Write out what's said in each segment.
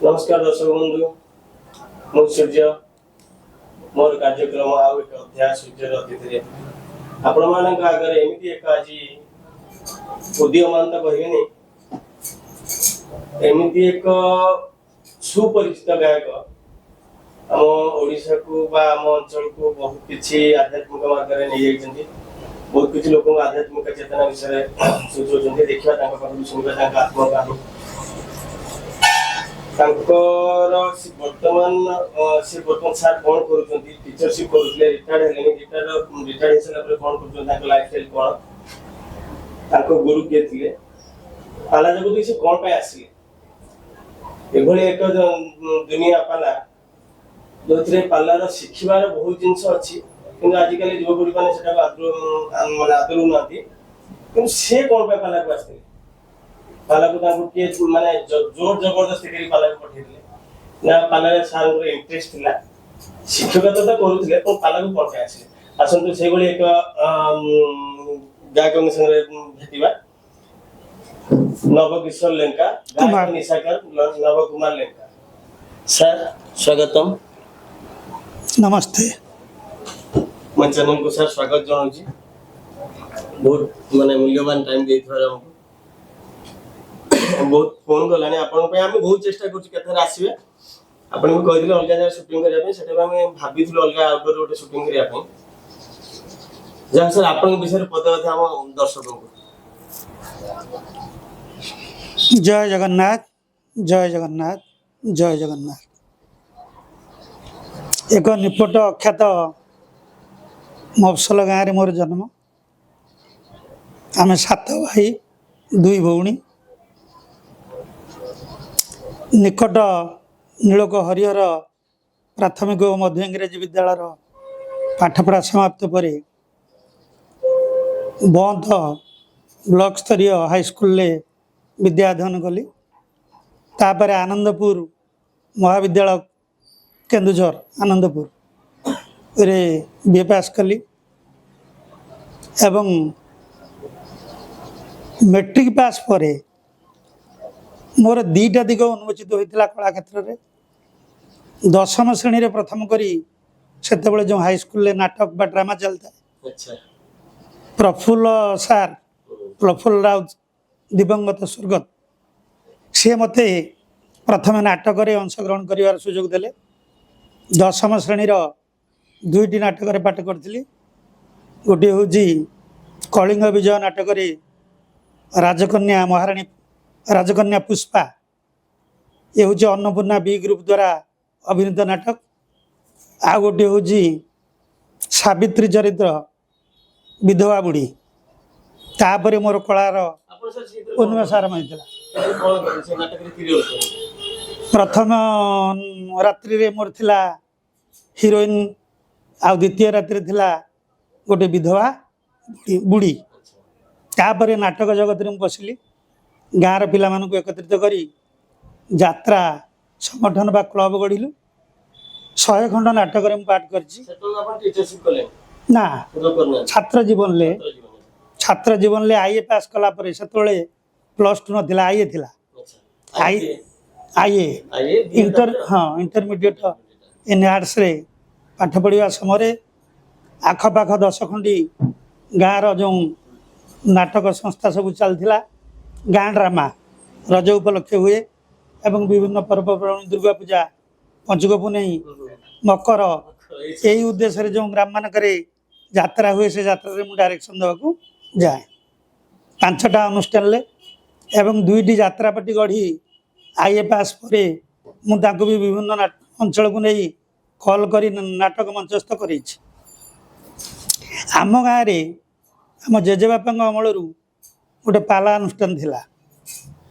नमस्कार दर्शक बंधु मु सूर्य मोर कार्यक्रम आउ एक अध्याय सूर्य अतिथि आपण मान आगे एमती एक आज उदीयमान तो कहनी एमती एक सुपरिचित गायक आम ओडिशा को बा आम अंचल को बहुत किसी आध्यात्मिक मार्ग में नहीं जाइछन्ति बहुत किसी लोक आध्यात्मिक चेतना विषय सूचौछन्ति देखिबा शुणा आत्मकहानी वर्तमान से वर्तमान सार कौन करूछन्ति टीचरशिप करूछले रिटायर्ड हेलेनी रिटायर्ड हिसाब रे कौन करूछन ताको लाइफस्टाइल कोन ताको गुरु के थिले पाला जगत से कौन पे आसीले एभली एक दुनिया पाला जोथरे पालार शिखिबार बहुत जिंस अछि किंतु आज काली युवपीढ़ी माने सेटा माने आदरू नाथि किंतु से कौन पे पाला को आसीले पाला को ताको के माने जोर जबरदस्ती करी पाला को पठेले ना पाला रे सार को इंटरेस्ट थिला शिक्षकता तो करूथिले तो पाला को पठे आसीले आसंतु से गली एक गायक संगे भेटिबा नवकिशोर लेंका गायक निशाकर नव कुमार लेंका सर स्वागतम नमस्ते मन चैनल को सर स्वागत जनाउची बहुत माने मूल्यवान टाइम देथरा हमको बहुत फोन गलानी आपण पे हम बहुत चेष्टा करछि केथरा आसीबे आपण भी कहि दिले अलगा जगह शूटिंग करिया पे सेटा हम भाबिथुल अलगा आउटडोर रोटे शूटिंग करिया पे जा सर आपण के विषय पता था हम दर्शकों को जय जगन्नाथ जय जगन्नाथ जय जगन्नाथ एक निपट अख्यात मफसल गाँव में मोर जन्म आम 7 भाई 2 भौणी निकट नीलक हरिहर प्राथमिक और मध्य इंग्राजी विद्यालय पाठपढ़ा समाप्त पर बंद ब्लॉक स्तरीय हाईस्कूल विद्या अध्ययन कली तापर आनंदपुर महाविद्यालय केन्दुझर आनंदपुर रे बीए पास कली एवं मैट्रिक पास पर मोर 2टा दिग उन्मोचित होता कला क्षेत्र में 10वीं श्रेणी रे प्रथम करी से जो हाईस्कूल नाटक बा ड्रामा चलता है अच्छा प्रफुल्ल सार प्रफुल्ल राउत दिवंगत स्वर्गत सी मते प्रथम नाटक रे अंशग्रहण कर सुजोग देले 10वीं श्रेणी 2टी नाटक रे पाठ करी गोटे हूँ कलिंग विजय नाटक रे राजकन्या महाराणी राजकन्या पुष्पा ये हूँ अन्नपूर्णा बी ग्रुप द्वारा अभिनीत नाटक आ गोटे हूँ सावित्री चरित्र विधवा बुढ़ी तापर मोर कलार उन्मेष आरंभ होता प्रथम रात्रि रे मोर थिला हिरोइन आ द्वितीय रात्रि थिला गोटे विधवा बुढ़ी तापर नाटक जगत में बसिली गाँव पिला मानक एकत्रित करी यात्रा संगठन बा क्लब गढ़िलु 100 खंड नाटक रे पाठ कर ना छात्र जीवन ले आईए पास कला पर से +2 नथिला आईए थिला आईए इंटरमीडिएट इन आर्ट्स रे पाठ पढ़ा समय आखपाख 10 खंडी गाँव जो नाटक संस्था सब चलता गाँ ड्रामा रज उपलक्षे हुए एवं विभिन्न पर्वपर्वणी दुर्गा पूजा पंचुक पुनई मकर यही उद्देश्य जो ग्राम मानक यात्रा हुए से यात्रा रे मु डायरेक्शन देवाक जाए 5टा अनुष्ठान ले एवं 2टी यात्रा पार्टी गढ़ी आईए पास पर मुझे भी विभिन्न अंचल को नहीं कल कर नाटक मंचस्थ कर आम गाँव में आम जेजेबापा अमल गोटे पाला अनुष्ठान थिला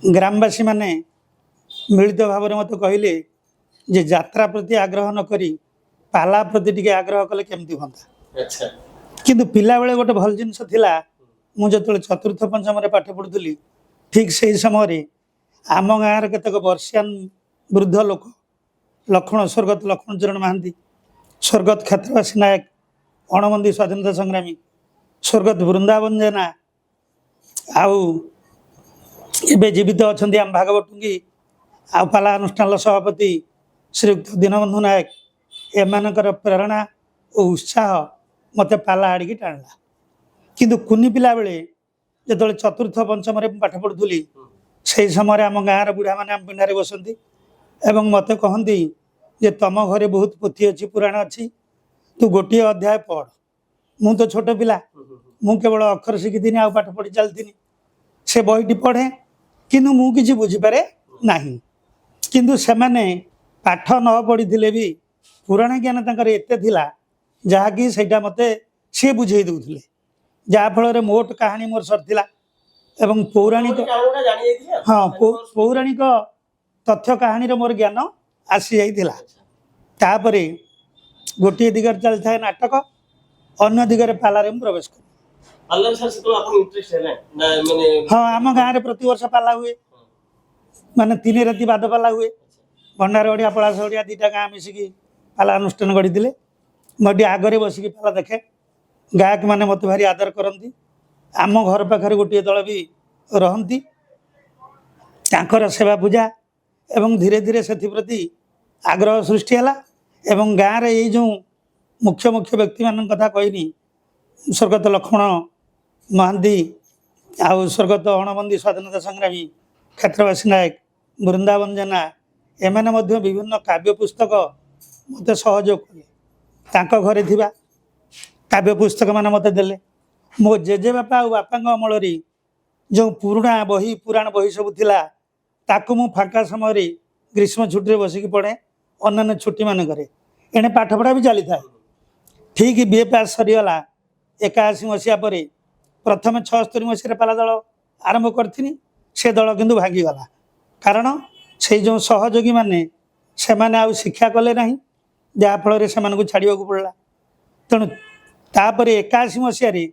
ग्रामवासी माने मिलित भाव में मत कहले जे यात्रा प्रति आग्रह न करी पाला प्रति टिके आग्रह कले केमती होता अच्छा किंतु पिला बेले गोटे भल जिनस थिला मु जो चतुर्थ पंचम पाठ पढ़ुली ठीक से समय आम गाँव केतक वर्षियान वृद्ध लोक लक्ष्मण स्वर्गत लक्ष्मण चरण महांती स्वर्गत क्षेत्रवासी नायक अणबंदी स्वाधीनता संग्रामी स्वर्गत वृंदावन जेना आउ एबे जीवित अच्छा आम भागवतुंगी ଆଉ ପାଲା ଅନୁଷ୍ଠାନର ସଭାପତି ଶ୍ରୀଯୁକ୍ତ ଦୀନବନ୍ଧୁ ନାୟକ ଏମାନଙ୍କର ପ୍ରେରଣା ଓ ଉତ୍ସାହ ମୋତେ ପାଲା ଆଡ଼ିକି ଟାଣିଲା। କିନ୍ତୁ କୁନି ପିଲାବେଳେ ଯେତେବେଳେ ଚତୁର୍ଥ ପଞ୍ଚମରେ ମୁଁ ପାଠ ପଢ଼ୁଥିଲି ସେହି ସମୟରେ ଆମ ଗାଁର ବୁଢ଼ାମାନେ ଆମ ପିଣ୍ଡାରେ ବସନ୍ତି ଏବଂ ମୋତେ କହନ୍ତି ଯେ ତମ ଘରେ ବହୁତ ପୋଥି ଅଛି, ପୁରାଣ ଅଛି, ତୁ ଗୋଟିଏ ଅଧ୍ୟାୟ ପଢ଼। ମୁଁ ତ ଛୋଟ ପିଲା, ମୁଁ କେବଳ ଅକ୍ଷର ଶିଖିଥିନି ଆଉ ପାଠ ପଢ଼ି ଚାଲିଥିନି। ସେ ବହିଟି ପଢ଼େ କିନ୍ତୁ ମୁଁ କିଛି ବୁଝିପାରେ ନାହିଁ। କିନ୍ତୁ ସେମାନେ ପାଠ ନ ପଢ଼ିଥିଲେ ବି ପୁରାଣ ଜ୍ଞାନ ତାଙ୍କର ଏତେ ଥିଲା ଯାହାକି ସେଇଟା ମୋତେ ସିଏ ବୁଝେଇ ଦେଉଥିଲେ, ଯାହାଫଳରେ ମୋଟ କାହାଣୀ ମୋର ସରିଥିଲା ଏବଂ ପୌରାଣିକ ହଁ ପୌରାଣିକ ତଥ୍ୟ କାହାଣୀର ମୋର ଜ୍ଞାନ ଆସିଯାଇଥିଲା। ତାପରେ ଗୋଟିଏ ଦିଗରେ ଚାଲିଥାଏ ନାଟକ, ଅନ୍ୟ ଦିଗରେ ପାଲାରେ ମୁଁ ପ୍ରବେଶ କଲି। ହଁ, ଆମ ଗାଁରେ ପ୍ରତିବର୍ଷ ପାଲା ହୁଏ, ମାନେ 3 ରାତି ବାଦ ପାଲା ହୁଏ। ଭଣ୍ଡାର ଓଡ଼ିଆ ପଳାଶ ଓଡ଼ିଆ 2ଟା ଗାଁ ମିଶିକି ପାଲା ଅନୁଷ୍ଠାନ ଗଢ଼ିଥିଲେ। ମୁଁ ଏଠି ଆଗରେ ବସିକି ପାଲା ଦେଖେ। ଗାୟକ ମାନେ ମୋତେ ଭାରି ଆଦର କରନ୍ତି। ଆମ ଘର ପାଖରେ ଗୋଟିଏ ଦଳ ବି ରହନ୍ତି, ତାଙ୍କର ସେବା ପୂଜା ଏବଂ ଧୀରେ ଧୀରେ ସେଥିପ୍ରତି ଆଗ୍ରହ ସୃଷ୍ଟି ହେଲା। ଏବଂ ଗାଁରେ ଏଇ ଯେଉଁ ମୁଖ୍ୟ ବ୍ୟକ୍ତିମାନଙ୍କ କଥା କହିନି, ସ୍ୱର୍ଗତ ଲକ୍ଷ୍ମଣ ମହାନ୍ତି ଆଉ ସ୍ୱର୍ଗତ ଅଣବନ୍ଦୀ ସ୍ୱାଧୀନତା ସଂଗ୍ରାମୀ କ୍ଷେତ୍ରବାସୀ ନାୟକ, ବୃନ୍ଦାବନ ଜେନା, ଏମାନେ ମଧ୍ୟ ବିଭିନ୍ନ କାବ୍ୟ ପୁସ୍ତକ ମୋତେ ସହଯୋଗ କଲେ। ତାଙ୍କ ଘରେ ଥିବା କାବ୍ୟ ପୁସ୍ତକ ମାନେ ମୋତେ ଦେଲେ। ମୋ ଜେଜେବାପା ଆଉ ବାପାଙ୍କ ଅମଳରେ ଯେଉଁ ପୁରୁଣା ବହି ପୁରାଣ ବହି ସବୁ ଥିଲା ତାକୁ ମୁଁ ଫାଙ୍କା ସମୟରେ ଗ୍ରୀଷ୍ମ ଛୁଟିରେ ବସିକି ପଢ଼େ, ଅନ୍ୟାନ୍ୟ ଛୁଟିମାନଙ୍କରେ। ଏଣେ ପାଠପଢ଼ା ବି ଚାଲିଥାଏ। ଠିକ୍ ବିଏ ପାସ୍ ସରିଗଲା 81 ମସିହା ପରେ। ପ୍ରଥମେ 76 ମସିହାରେ ପାଲା ଦଳ ଆରମ୍ଭ କରିଥିଲି, ସେ ଦଳ କିନ୍ତୁ ଭାଙ୍ଗିଗଲା। କାରଣ ସେଇ ଯେଉଁ ସହଯୋଗୀମାନେ ସେମାନେ ଆଉ ଶିକ୍ଷା କଲେ ନାହିଁ, ଯାହାଫଳରେ ସେମାନଙ୍କୁ ଛାଡ଼ିବାକୁ ପଡ଼ିଲା। ତେଣୁ ତାପରେ 81 ମସିହାରେ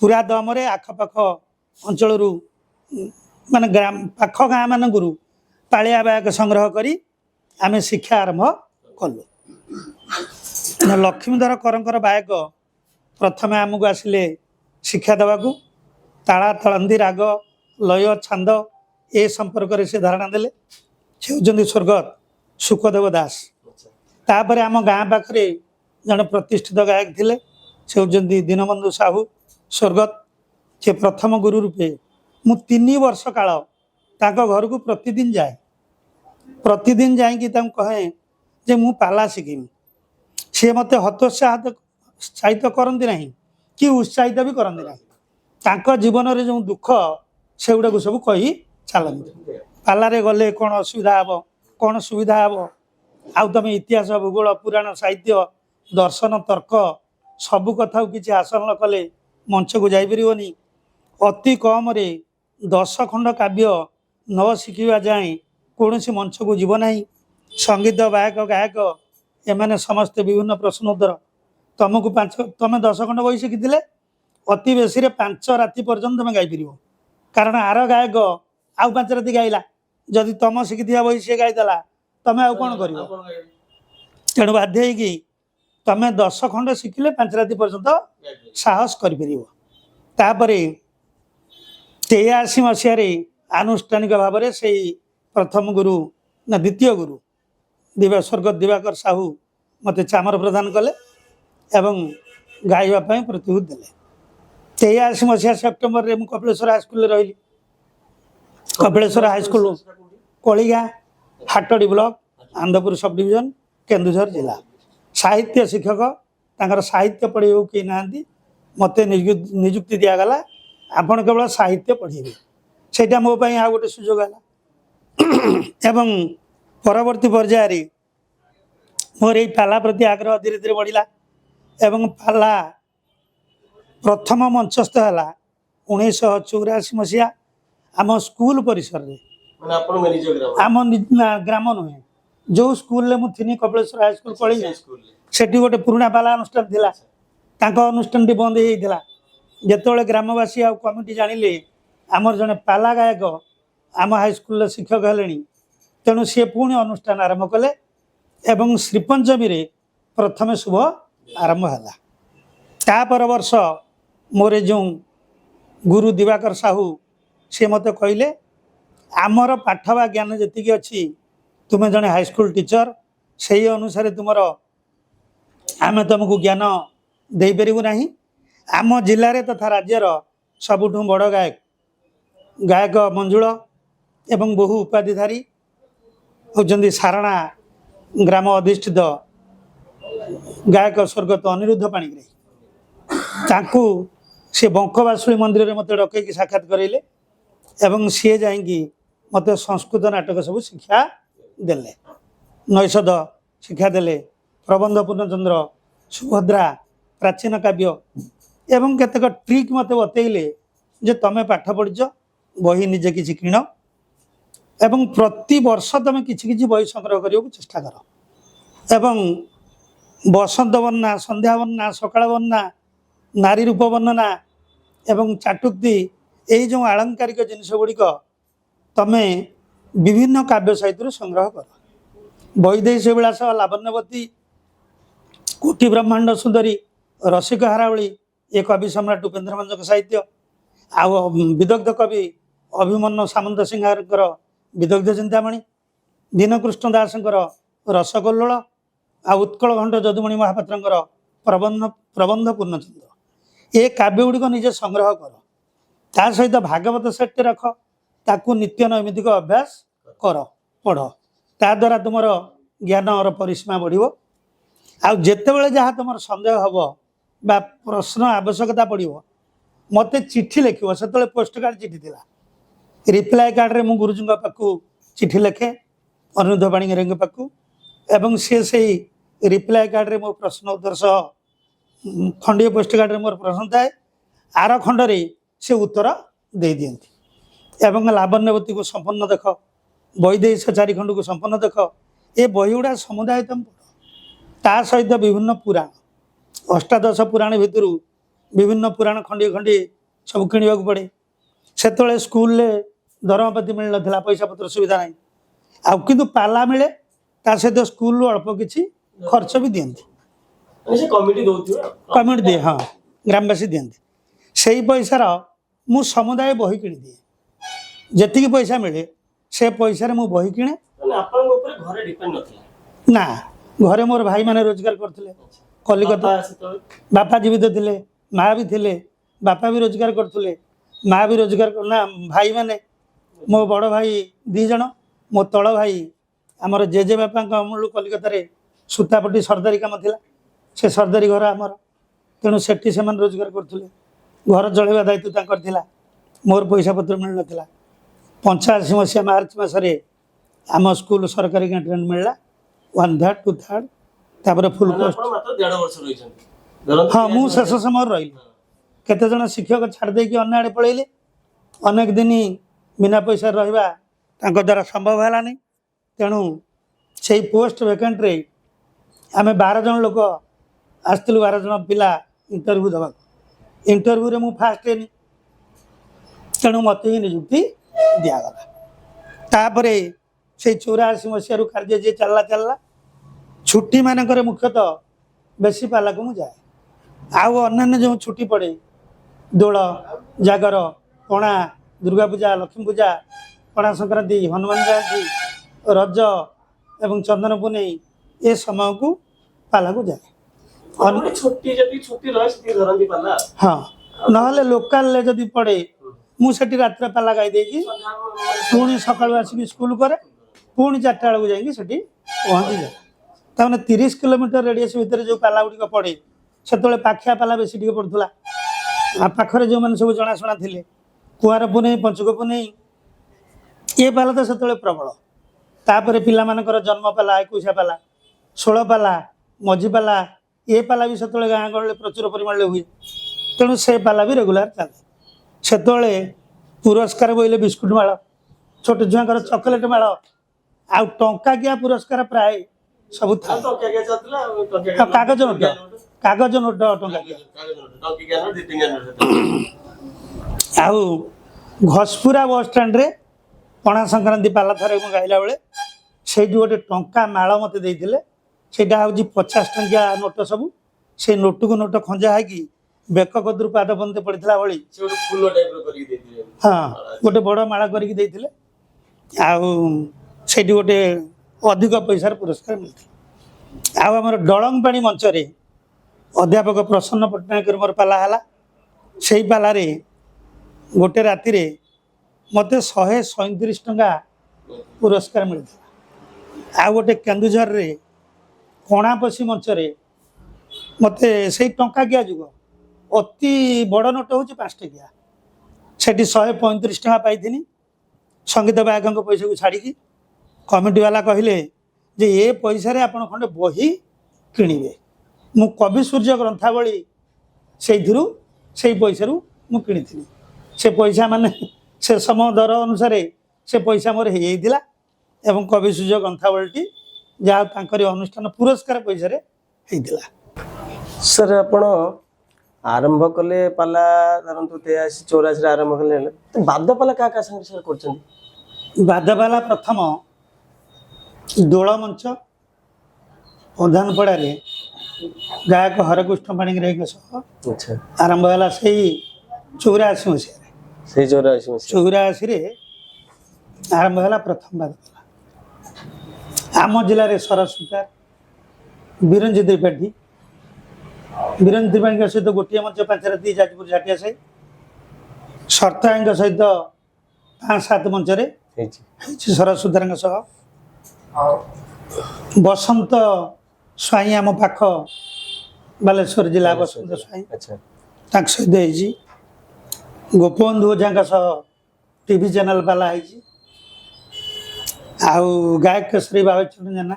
ପୁରା ଦମରେ ଆଖପାଖ ଅଞ୍ଚଳରୁ ମାନେ ପାଖ ଗାଁ ମାନଙ୍କରୁ ପାଳିଆ ବାୟକ ସଂଗ୍ରହ କରି ଆମେ ଶିକ୍ଷା ଆରମ୍ଭ କଲୁ। ଲକ୍ଷ୍ମୀଧର କରଙ୍କର ବାୟକ ପ୍ରଥମେ ଆମକୁ ଆସିଲେ ଶିକ୍ଷା ଦେବାକୁ। ତାଳା ତାଳନ୍ଦୀ ରାଗ ଲୟ ଛାନ୍ଦ ଏ ସମ୍ପର୍କରେ ସେ ଧାରଣା ଦେଲେ। ସେ ହେଉଛନ୍ତି ସ୍ୱର୍ଗତ ସୁଖଦେବ ଦାସ। ତାପରେ ଆମ ଗାଁ ପାଖରେ ଜଣେ ପ୍ରତିଷ୍ଠିତ ଗାୟକ ଥିଲେ, ସେ ହେଉଛନ୍ତି ଦୀନବନ୍ଧୁ ସାହୁ ସ୍ୱର୍ଗତ। ସେ ପ୍ରଥମ ଗୁରୁ ରୂପେ ମୁଁ 3 ବର୍ଷ କାଳ ତାଙ୍କ ଘରକୁ ପ୍ରତିଦିନ ଯାଏ। ପ୍ରତିଦିନ ଯାଇକି ତାଙ୍କୁ କହେ ଯେ ମୁଁ ପାଲା ଶିଖିବି। ସିଏ ମୋତେ ହତୋତ୍ସାହିତ କରନ୍ତି ନାହିଁ କି ଉତ୍ସାହିତ ବି କରନ୍ତି ନାହିଁ। ତାଙ୍କ ଜୀବନରେ ଯେଉଁ ଦୁଃଖ ସେଗୁଡ଼ାକୁ ସବୁ କହି ଚାଲନ୍ତି। ପାଲାରେ ଗଲେ କ'ଣ ଅସୁବିଧା ହେବ, କ'ଣ ସୁବିଧା ହେବ, ଆଉ ତୁମେ ଇତିହାସ ଭୂଗୋଳ ପୁରାଣ ସାହିତ୍ୟ ଦର୍ଶନ ତର୍କ ସବୁ କଥାକୁ କିଛି ହାସଲ ନ କଲେ ମଞ୍ଚକୁ ଯାଇପାରିବନି। ଅତି କମରେ 10 ଖଣ୍ଡ କାବ୍ୟ ନ ଶିଖିବା ଯାଏଁ କୌଣସି ମଞ୍ଚକୁ ଯିବ ନାହିଁ। ସଙ୍ଗୀତ ବାୟକ ଗାୟକ ଏମାନେ ସମସ୍ତେ ବିଭିନ୍ନ ପ୍ରଶ୍ନ ଉତ୍ତର। ତମେ 10 ଖଣ୍ଡ ବହି ଶିଖିଥିଲେ ଅତି ବେଶୀରେ 5 ରାତି ପର୍ଯ୍ୟନ୍ତ ତମେ ଗାଇପାରିବ। କାରଣ ଆର ଗାୟକ ଆଉ 5 ରାତି ଗାଇଲା, ଯଦି ତମ ଶିଖିଥିବା ବହି ସିଏ ଗାଇଦେଲା ତମେ ଆଉ କ'ଣ କରିବ? ତେଣୁ ବାଧ୍ୟ ହେଇକି ତମେ 10 ଖଣ୍ଡ ଶିଖିଲେ 5 ରାତି ପର୍ଯ୍ୟନ୍ତ ସାହସ କରିପାରିବ। ତାପରେ 83 ମସିହାରେ ଆନୁଷ୍ଠାନିକ ଭାବରେ ସେଇ ପ୍ରଥମ ଗୁରୁ ନା ଦ୍ୱିତୀୟ ଗୁରୁ ସ୍ୱର୍ଗତ ଦିବାକର ସାହୁ ମୋତେ ଚାମର ପ୍ରଦାନ କଲେ ଏବଂ ଗାଇବା ପାଇଁ ପ୍ରତିଭୂତି ଦେଲେ। 83 ମସିହା ସେପ୍ଟେମ୍ବରରେ ମୁଁ କପିଳେଶ୍ୱର ହାଇସ୍କୁଲରେ ରହିଲି। Kapileswar high school Kaligan Hatadi block Anandpur subdivision Keonjhar ଜିଲ୍ଲା। ସାହିତ୍ୟ ଶିକ୍ଷକ, ତାଙ୍କର ସାହିତ୍ୟ ପଢ଼େଇବାକୁ କେହି ନାହାନ୍ତି। ମୋତେ ନିଯୁକ୍ତି ଦିଆଗଲା, ଆପଣ କେବଳ ସାହିତ୍ୟ ପଢ଼େଇବେ। ସେଇଟା ମୋ ପାଇଁ ଆଉ ଗୋଟେ ସୁଯୋଗ ହେଲା। ଏବଂ ପରବର୍ତ୍ତୀ ପର୍ଯ୍ୟାୟରେ ମୋର ଏଇ ପାଲା ପ୍ରତି ଆଗ୍ରହ ଧୀରେ ଧୀରେ ବଢ଼ିଲା ଏବଂ ପାଲା ପ୍ରଥମ ମଞ୍ଚସ୍ଥ ହେଲା 1984 ମସିହା ଆମ ସ୍କୁଲ ପରିସରରେ। ଆମ ଗ୍ରାମ ନୁହେଁ, ଯେଉଁ ସ୍କୁଲରେ ମୁଁ ଥିନି କପିଳେଶ୍ୱର ହାଇସ୍କୁଲ କଳିଗାଁ, ସେଠି ଗୋଟେ ପୁରୁଣା ପାଲା ଅନୁଷ୍ଠାନ ଥିଲା। ତାଙ୍କ ଅନୁଷ୍ଠାନଟି ବନ୍ଦ ହେଇଯାଇଥିଲା। ଯେତେବେଳେ ଗ୍ରାମବାସୀ ଆଉ କମିଟି ଜାଣିଲେ ଆମର ଜଣେ ପାଲା ଗାୟକ ଆମ ହାଇସ୍କୁଲର ଶିକ୍ଷକ ହେଲେଣି, ତେଣୁ ସିଏ ପୁଣି ଅନୁଷ୍ଠାନ ଆରମ୍ଭ କଲେ ଏବଂ ଶ୍ରୀପଞ୍ଚମୀରେ ପ୍ରଥମେ ଶୁଭ ଆରମ୍ଭ ହେଲା। ତା ପର ବର୍ଷ ମୋର ଯେଉଁ ଗୁରୁ ଦିବାକର ସାହୁ ସିଏ ମୋତେ କହିଲେ आमर पाठ बा ज्ञान जी अच्छी तुम जड़े हाईस्कल टीचर से अनुसार तुमर आम तुमको ज्ञान दे पारू ना। आम जिले तथा राज्यर सबुठ बड़ गायक गायक मंजुल एवं बहु उपाधिधारी होती सारणा ग्राम अधिष्ठित गायक स्वर्गत अनिरुद्ध पाणिग्राही ताकू से बंकवासुली मंदिर में मत डकैकी साक्षात करेले एवं सी जाकि मत संस्कृत नाटक सब शिक्षा देले नैषध शिक्षा देले प्रबंध पूर्णचंद्र सुभद्रा प्राचीन काव्य एवं केतक ट्रिक मत बतैले जे तमें पाठ पढ़िच बही निजे किसी किण एवं प्रति वर्ष तुम कि बही संग्रह करने को चेष्टा कर एवं बसंत वर्णना संध्या वर्णना सकाळ वर्णना नारी रूप वर्णना एवं चाटुक्ति यही जो आलंकारिक जिनस गुड़िक तमें विभिन्न काव्य साहित्य संग्रह कर वैदेही विलास लावण्यवती कोटि ब्रह्मांड सुंदरी रसिक हारावली ये कवि सम्राट उपेन्द्र भंजक साहित्य आ विदग्ध कवि अभिमन्यु सामंत सिंहार विदग्ध चिंतामणि दीनकृष्ण दासंकर रसकल्लोल आ उत्कल घंट जदुमणि महापात्र प्रबंध प्रबंध पूर्णचंद्र ये काव्य गुड़िक निजे संग्रह कर ता सहित भागवत सेट रख ताकू नित्य नैमित्तिक अभ्यास कर पढ़ ता द्वारा तुम ज्ञान और परिसीमा बढ़ आते जहाँ तुम सन्देह हम बा प्रश्न आवश्यकता पड़ो मत चिठी लिख से पोस्ट कार्ड चिठी थी रिप्लाय कार्ड रे मु गुरुजी पाखु चिठी लिखे अनिरुद्ध पाणिग्राही पाखु एवं सी से रिप्लाय कार्ड रे मो प्रश्न उत्तर सह खंडीय पोस्ट कार्ड रे मोर प्रश्न थाए आर खंड रे से उत्तर दे दियंती एवं लावण्यवती को संपन्न देख वैदेही चारि खंड को संपन्न देख ये बही गुड़ा समुदाय तुम पढ़ ता सहित विभिन्न पुराण अष्टादश पुराण भितर विभिन्न पुराण खंडीय खंडीय सब किणवा पड़े से स्कूल दरमापाती मिल ना पैसा पत्र सुविधा ना आ किंतु पाला मिले ता सहित स्कूल अल्प किसी खर्च भी दियंती कमिटी दिए हाँ ग्रामवासी दियंती से ही पैसार मु समुदाय बही किणी दिए जी पैसा मिले से पैसा मु बही किणे ना घरे मोर भाई माने रोजगार करथिले कलिकता बापा जीवित थे माँ भी थे बापा भी रोजगार करथिले माँ भी रोजगार ना भाई माने मो बड़ भाई दी जन मो तल भाई आमर जेजे बापा अमूल कलिकतार सूतापटी सरदारी काम थिला से सरदारी घर आमर तेणु सेठी से रोजगार करथिले घर चलैवा दायित्व तांकर थिला मोर पैसा पत्र मिल नथिला 85 मसीहा मार्च मासरे आम स्कूल सरकारी कैंटीन मिलला 1/3 2/3 तापर फुल पोस्ट हाँ मु शेष समय रही केते जन शिक्षक छाड़ देकी अन्य आड़े पळैले अनेक दिन बिना पैसा रहिबा तांको द्वारा संभव हैलानी तेणु से पोस्ट वैकेंट रे आमे 12 जन लोक आसथिलु 12 जन पिला इंटरव्यू दबा इंटरव्यू रे मु फास्ट हेनी तेणु मत ही नियुक्ति दिगला तापरे से 84 मसीह कार्य जे चलला चलला छुट्टी मानक मुख्यतः बेसी पाला को जाए आउ अन्य जो छुट्टी पड़े दोल जागर पणा दुर्गा पूजा लक्ष्मी पूजा पणा संक्रांति हनुमान जयंती रज एवं चंदन पुनई ये समय को पाला को जाए हाँ ना लोकाल जदि पड़े मुझे रात्र पाला गाई देगी पुणी सकाळु आसिक स्कूल करे पुणी 4टा बेलू जाकि पहुँची जाए तमें 30 किलोमीटर रेडियस भितर जो पाला गुड़िक पड़े से पाखिया पाला बेसी टे पड़ूला पाखरे जो मैंने सब जनाशुना थे कुआर पुनई पंचुक पुनई ये पाला तो से प्रबल तापर पिला जन्म पाला 21 पाला 16 पाला मझी पाला ये पाला भी से गाँ गहली प्रचुर परिमाण हुए तेणु से पाला भी रेगुलार चले से पुरस्कार बोले बिस्कुट माड़ छोट छुआ चॉकलेट माड़ आ टंका किया पुरस्कार प्राय सब कागज नोट कागज नोट आउ घसपुरा बस स्टैंड रे पणा संक्रांति पाला थरे गाइला बेले से गोटे टंका माड़ मत देते सेटा हूँ 50 टंकिया नोट सब से नोट को नोट खंजा है बेक कदरू पाद बंद पड़ता भाई हाँ गोटे बड़ माला करके ଆଉ ସେଇଠି ଗୋଟେ ଅଧିକ ପଇସାର ପୁରସ୍କାର ମିଳିଥିଲା। ଆଉ ଆମର ଡଳଙ୍ଗପାଣି ମଞ୍ଚରେ ଅଧ୍ୟାପକ ପ୍ରସନ୍ନ ପଟ୍ଟନାୟକର ମୋର ପାଲା ହେଲା। ସେଇ ପାଲାରେ ଗୋଟେ ରାତିରେ ମୋତେ 137 ଟଙ୍କା ପୁରସ୍କାର ମିଳିଥିଲା। ଆଉ ଗୋଟେ କେନ୍ଦୁଝରରେ କଣାପଶି ମଞ୍ଚରେ ମୋତେ ସେଇ ଟଙ୍କାକିଆ ଯୁଗ ଅତି ବଡ଼ ନୋଟ ହେଉଛି 5 ଟଙ୍କିଆ, ସେଠି 135 ଟଙ୍କା ପାଇଥିନି ସଙ୍ଗୀତ ବାୟକଙ୍କ ପଇସାକୁ ଛାଡ଼ିକି। କମିଟି ବାଲା କହିଲେ ଯେ ଏ ପଇସାରେ ଆପଣ ଖଣ୍ଡେ ବହି କିଣିବେ। ମୁଁ କବି ସୂର୍ଯ୍ୟ ଗ୍ରନ୍ଥାବଳୀ ସେଇଥିରୁ ସେଇ ପଇସାରୁ ମୁଁ କିଣିଥିଲି। ସେ ପଇସା ମାନେ ସେ ସମୟ ଦର ଅନୁସାରେ ସେ ପଇସା ମୋର ହେଇଯାଇଥିଲା ଏବଂ କବି ସୂର୍ଯ୍ୟ ଗ୍ରନ୍ଥାବଳୀଟି ଯାହା ତାଙ୍କରି ଅନୁଷ୍ଠାନ ପୁରସ୍କାର ପଇସାରେ ହେଇଥିଲା। ସାର୍ ଆପଣ ଆରମ୍ଭ କଲେ ପାଲା ଧରନ୍ତୁ 83-84 ଆରମ୍ଭ କଲେ, ତ ବାଦ ପାଲା କାହା କାହା ସାଙ୍ଗରେ ସାର୍ କରୁଛନ୍ତି? ବାଦପାଲା ପ୍ରଥମ ଦୋଳ ମଞ୍ଚ ପ୍ରଧାନପଡ଼ାରେ ଗାୟକ ହରକୃଷ୍ଣ ପାଣିଗ୍ରାହୀଙ୍କ ସହ ଆଚ୍ଛା, ଆରମ୍ଭ ହେଲା ସେଇ 84 ମସିହାରେ। ସେଇ 84 ମସିହା। 84ରେ ଆରମ୍ଭ ହେଲା ପ୍ରଥମ ବାଦପାଲା। ଆମ ଜିଲ୍ଲାରେ ସରସ୍ୱତା ବିରଞ୍ଜି ତ୍ରିପାଠୀ ସହିତ ଗୋଟିଏ ମଞ୍ଚ 5 ରାତି ଯାଜପୁର ଝାଟିଆ ସାହି, ସର୍ତ୍ତାଙ୍କ ସହିତ 5-7 ମଞ୍ଚରେ ହେଇଛି। ହେଇଛି ସରସ୍ୱତାଙ୍କ ସହ। ବସନ୍ତ ସ୍ୱାଇଁ ଆମ ପାଖ ବାଲେଶ୍ୱର ଜିଲ୍ଲା ବସନ୍ତ ସ୍ୱାଇଁ ଆଚ୍ଛା, ତାଙ୍କ ସହିତ ହେଇଛି। ଗୋପବନ୍ଧୁ ଓଝାଙ୍କ ସହ ଟିଭି ଚ୍ୟାନେଲ ପାଲା ହେଇଛି। ଆଉ ଗାୟକ କେଶରୀ ବାବଚରଣ ଜେନା,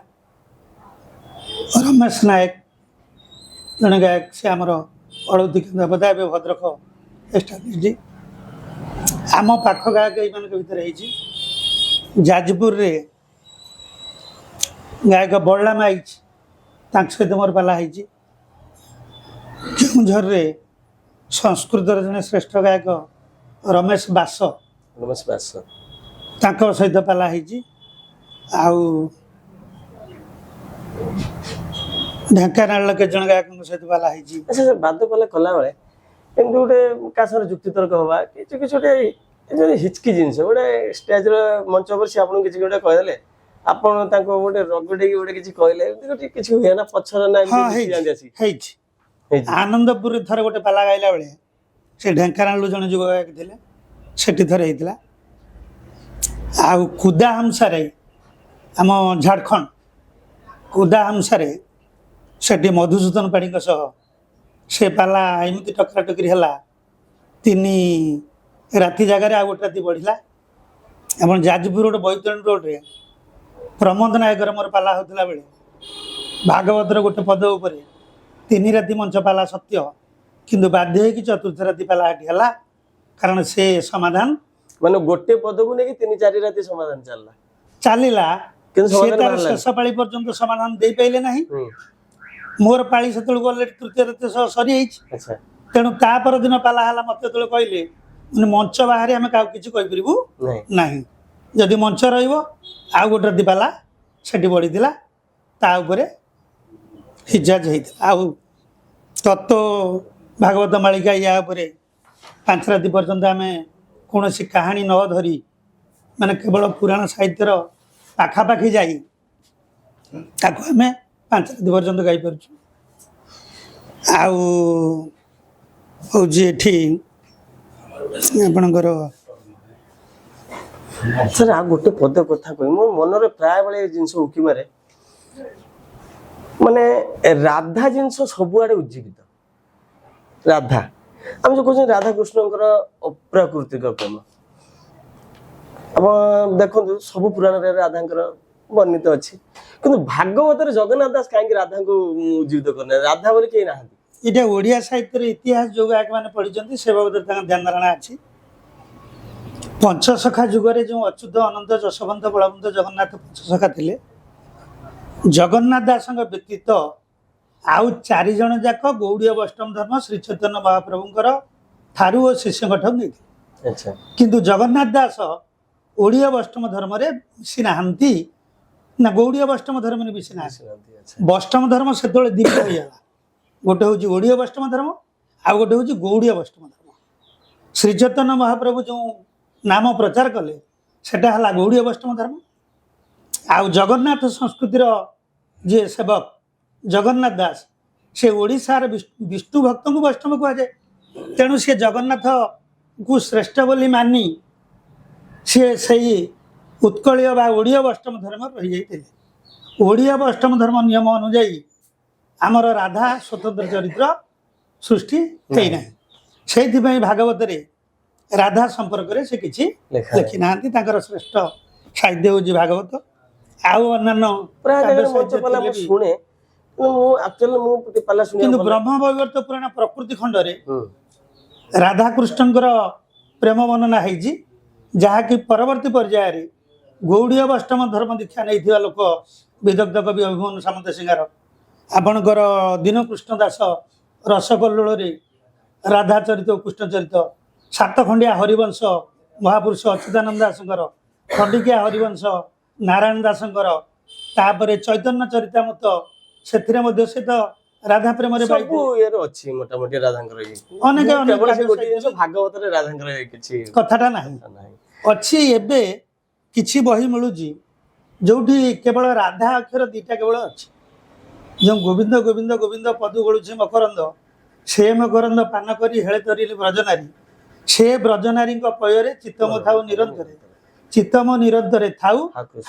ରମେଶ ନାୟକ ଜଣେ ଗାୟକ, ସେ ଆମର ଅଳୌତି କେନ୍ଦ୍ରାପଦା, ଏବେ ଭଦ୍ରକ ଏଷ୍ଟାବ୍ଲିଶଡ। ଆମ ପାଖ ଗାୟକ ଏଇମାନଙ୍କ ଭିତରେ ହେଇଛି। ଯାଜପୁରରେ ଗାୟକ ବଳରାମ ମାଇକ ତାଙ୍କ ସହିତ ମୋର ପାଲା ହେଇଛି। କେଉଁଝରରେ ସଂସ୍କୃତର ଜଣେ ଶ୍ରେଷ୍ଠ ଗାୟକ ରମେଶ ବାସ ତାଙ୍କ ସହିତ ପାଲା ହେଇଛି। ଆଉ ଢେଙ୍କାନାଳର କେତେ ଜଣ ଗାୟକଙ୍କ ସହିତ ପାଲା ହେଇଛି। ଆଚ୍ଛା, ବାଦ ପାଲା କଲାବେଳେ ଏମିତି ଗୋଟେ କାହା ସାଙ୍ଗରେ ଯୁକ୍ତିତର୍କ ହବା କିଛି କିଛି ଗୋଟେ ହିଚକି ଜିନିଷ ଗୋଟେ ଷ୍ଟେଜର ମଞ୍ଚ ଉପରେ ସେ ଆପଣଙ୍କୁ କିଛି ଗୋଟେ କହିଦେଲେ, ଆପଣ ତାଙ୍କୁ ଗୋଟେ ରଗଡେଇକି ଗୋଟେ କିଛି କହିଲେ, ଏମିତି କିଛି ହୁଏ ନା ପଛରେ ନା ହଁ ଏମିତି ଯାଆନ୍ତି ଆସିକି? ହେଇଛି। ହେଇଛି। ଆନନ୍ଦପୁରରେ ଥରେ ଗୋଟେ ପାଲା ଗାଇଲା ବେଳେ ସେ ଢେଙ୍କାନାଳରୁ ଜଣେ ଯୁବ ଗାୟକ ଥିଲେ, ସେଠି ଥରେ ହେଇଥିଲା। ଆଉ କୁଦା ହାମସାରେ ଆମ ଝାଡ଼ଖଣ୍ଡ କୁଦା ହାମସାରେ ସେଠି ମଧୁସୂଦନ ପାଢ଼ୀଙ୍କ ସହ ସେ ପାଲା ଏମିତି ଟକରାଟକିରି ହେଲା, 3 ରାତି ଜାଗାରେ ଆଉ ଗୋଟେ ରାତି ବଢ଼ିଲା। ଏବଂ ଯାଜପୁର ରୋଡ଼ ବୈତରଣୀ ରୋଡ଼ରେ ପ୍ରମୋଦ ନାୟକର ମୋର ପାଲା ହେଉଥିଲା ବେଳେ ଭାଗବତର ଗୋଟେ ପଦ ଉପରେ 3 ରାତି ମଞ୍ଚ ପାଲା ସତ୍ୟ, କିନ୍ତୁ ବାଧ୍ୟ ହେଇକି 4ର୍ଥ ରାତି ପାଲା ଏଠି ହେଲା, କାରଣ ସେ ସମାଧାନ ମାନେ ଗୋଟେ ପଦକୁ ନେଇକି 3-4 ରାତି ସମାଧାନ ଚାଲିଲା, କିନ୍ତୁ ସେ ସମାଧାନ ତାର ବାହାରିଲାନି। ଶେଷ ପାଳି ପର୍ଯ୍ୟନ୍ତ ସମାଧାନ ଦେଇପାରିଲେ ନାହିଁ। ହୁଁ, ମୋର ପାଳି ସେତେବେଳକୁ ଅଲରେଡି 3ୟ ରାତି ସହ ସରିଯାଇଛି। ଆଚ୍ଛା, ତେଣୁ ତା ପରଦିନ ପାଲା ହେଲା, ମୋତେ ଯେତେବେଳେ କହିଲେ ମାନେ ମଞ୍ଚ ବାହାରେ ଆମେ କାହାକୁ କିଛି କହିପାରିବୁ ନାଇଁ ନାହିଁ, ଯଦି ମଞ୍ଚ ରହିବ ଆଉ ଗୋଟେ ରାତି ପାଲା ସେଠି ବଢ଼ିଥିଲା, ତା ଉପରେ ହିଜାଜ ହେଇଥିଲା। ଆଉ ତତ୍ତ୍ୱ ଭାଗବତ ମାଳିକା ୟା ଉପରେ 5 ରାତି ପର୍ଯ୍ୟନ୍ତ ଆମେ କୌଣସି କାହାଣୀ ନ ଧରି, ମାନେ କେବଳ ପୁରାଣ ସାହିତ୍ୟର ପାଖାପାଖି ଯାଇ ତାକୁ ଆମେ 5 ରାତି ପର୍ଯ୍ୟନ୍ତ ଗାଇପାରୁଛୁ। ଆଉ ହେଉଛି ଏଠି ଆପଣଙ୍କର ସାର୍ ଆଉ ଗୋଟେ ପଦ କଥା କହିବି, ମୋ ମନରେ ପ୍ରାୟ ବେଳେ ଏ ଜିନିଷ ଉଙ୍କି ମାରେ, ମାନେ ରାଧା ଜିନିଷ ସବୁଆଡେ ଉଜ୍ଜୀବିତ। ରାଧା ଆମେ ଯୋଉ କହୁଛନ୍ତି ରାଧାକୃଷ୍ଣଙ୍କର ଅପ୍ରାକୃତିକ ପ୍ରେମ, ଆପଣ ଦେଖନ୍ତୁ ସବୁ ପୁରାଣରେ ରାଧାଙ୍କର ବର୍ଣ୍ଣିତ ଅଛି, କିନ୍ତୁ ଭାଗବତରେ ଜଗନ୍ନାଥ ଦାସ କାହିଁକି ରାଧାଙ୍କୁ ଉଜ୍ଜୀବିତ କରିନାହାନ୍ତି? ରାଧା ବୋଲି କେହି ନାହାନ୍ତି। ଏଇଟା ଓଡ଼ିଆ ସାହିତ୍ୟର ଇତିହାସ ଯୋଉ ଗାୟକମାନେ ପଢ଼ିଛନ୍ତି ସେ ବାବଦରେ ତାଙ୍କ ଧ୍ୟାନ ଧାରଣା ଅଛି। ପଞ୍ଚସଖା ଯୁଗରେ ଯେଉଁ ଅଚ୍ୟୁତ ଅନନ୍ତ ଯଶୋବନ୍ତ ବଳବନ୍ତ ଜଗନ୍ନାଥ ପଞ୍ଚସଖା ଥିଲେ, ଜଗନ୍ନାଥ ଦାସଙ୍କ ବ୍ୟତୀତ ଆଉ 4 ଜଣ ଯାକ ଗୌଡ଼ୀୟ ବୈଷ୍ଣବ ଧର୍ମ ଶ୍ରୀ ଚୈତନ୍ୟ ମହାପ୍ରଭୁଙ୍କର ଥାରୁ ଓ ଶିଷ୍ୟଙ୍କ ଠାରୁ ନେଇଥିଲେ। ଆଚ୍ଛା, କିନ୍ତୁ ଜଗନ୍ନାଥ ଦାସ ଓଡ଼ିଆ ବୈଷ୍ଣବ ଧର୍ମରେ ମିଶି ନାହାନ୍ତି, ନା ଗୌଡ଼ୀୟ ବୈଷ୍ଣବ ଧର୍ମରେ ମିଶି ନାହାନ୍ତି। ଆଚ୍ଛା, ବୈଷ୍ଣବ ଧର୍ମ ସେତେବେଳେ ଦ୍ୱିତୀୟ ହେଇଗଲା, ଗୋଟେ ହେଉଛି ଓଡ଼ିଆ ବୈଷ୍ଣବ ଧର୍ମ, ଆଉ ଗୋଟେ ହେଉଛି ଗୌଡ଼ୀୟ ବୈଷ୍ଣବ ଧର୍ମ। ଶ୍ରୀ ଚୈତନ୍ୟ ମହାପ୍ରଭୁ ଯେଉଁ ନାମ ପ୍ରଚାର କଲେ ସେଟା ହେଲା ଗୌଡ଼ୀୟ ବୈଷ୍ଣବ ଧର୍ମ। ଆଉ ଜଗନ୍ନାଥ ସଂସ୍କୃତିର ଯିଏ ସେବକ ଜଗନ୍ନାଥ ଦାସ, ସେ ଓଡ଼ିଶାର ବିଷ୍ଣୁ ଭକ୍ତଙ୍କୁ ବୈଷ୍ଣବ କୁହାଯାଏ। ତେଣୁ ସେ ଜଗନ୍ନାଥକୁ ଶ୍ରେଷ୍ଠ ବୋଲି ମାନି ସିଏ ସେଇ ଉତ୍କଳୀୟ ବା ଓଡ଼ିଆ ବୈଷ୍ଣବ ଧର୍ମ ରହିଯାଇଥିଲେ। ଓଡ଼ିଆ ବୈଷ୍ଣବ ଧର୍ମ ନିୟମ ଅନୁଯାୟୀ ଆମର ରାଧା ସ୍ୱତନ୍ତ୍ର ଚରିତ୍ର ସୃଷ୍ଟି ହେଇନାହିଁ। ସେଇଥିପାଇଁ ଭାଗବତରେ ରାଧା ସମ୍ପର୍କରେ ସେ କିଛି ଲେଖି ନାହାନ୍ତି। ତାଙ୍କର ଶ୍ରେଷ୍ଠ ସାହିତ୍ୟ ହେଉଛି ଭାଗବତ। ଆଉ ଅନ୍ୟାନ୍ୟ ପ୍ରାୟ କାବ୍ୟ ଜାଗାରେ ସାହିତ୍ୟ ମୁଁ ଥିଲେ ବି। ଶୁଣେ, ମୁଁ ପାଲା କିନ୍ତୁ ଶୁଣିବାକୁ ବ୍ରହ୍ମ ବୈବର୍ତ ପୁରାଣ ପ୍ରକୃତି ଖଣ୍ଡରେ ହୁଁ ରାଧାକୃଷ୍ଣଙ୍କର ପ୍ରେମ ବର୍ଣ୍ଣନା ହେଇଛି, ଯାହାକି ପରବର୍ତ୍ତୀ ପର୍ଯ୍ୟାୟରେ ଗୌଡ଼ୀୟ ବୈଷ୍ଣବ ଧର୍ମ ଦୀକ୍ଷା ନେଇଥିବା ଲୋକ ବିଦଗ୍ଧ କବି ଅଭିମନ୍ୟୁ ସାମନ୍ତ ସିଂହାର ଆପଣଙ୍କର ଦୀନକୃଷ୍ଣ ଦାସ ରସକଲ୍ଲୋଳରେ ରାଧା ଚରିତ ଓ କୃଷ୍ଣ ଚରିତ, ସାତଖଣ୍ଡିଆ ହରିବଂଶ ମହାପୁରୁଷ ଅଚ୍ୟୁତାନନ୍ଦ ଦାସଙ୍କର, ଖଣ୍ଡିକିଆ ହରିବଂଶ ନାରାୟଣ ଦାସଙ୍କର, ତାପରେ ଚୈତନ୍ୟ ଚରିତାମୃତ, ସେଥିରେ ମଧ୍ୟ ସେ ତ ରାଧା ପ୍ରେମରେ ସବୁ ଇଏରେ ଅଛି ମୋଟାମୋଟି ରାଧାଙ୍କର ଇଏ। ଅନେକ ମୁଁ ଅନେକ କେବଳ ସେ କାବ୍ୟ ଗୋଟିଏ ସାହିତ୍ୟ ଜିନିଷ ଭାଗବତରେ ରାଧାଙ୍କର କିଛି କଥାଟା ନାହିଁ। ନାହିଁ। ଅଛି ଏବେ କିଛି ବହି ମିଳୁଛି ଯୋଉଠି କେବଳ ରାଧା ଅକ୍ଷର ଦିଟା କେବଳ ଅଛି। ଯେଉଁ ଗୋବିନ୍ଦ ଗୋବିନ୍ଦ ଗୋବିନ୍ଦ ପଦୁ ଗଳୁଛି ମକରନ୍ଦ, ସେ ମକରନ୍ଦ ପାନ କରି ହେଳେ ତରିଲେ ବ୍ରଜନାରୀ, ସେ ବ୍ରଜନାରୀଙ୍କ ପୟରେ ଚିତ୍ତମ ଥାଉ ନିରନ୍ତରେ, ଚିତ୍ତମ ନିରନ୍ତରେ ଥାଉ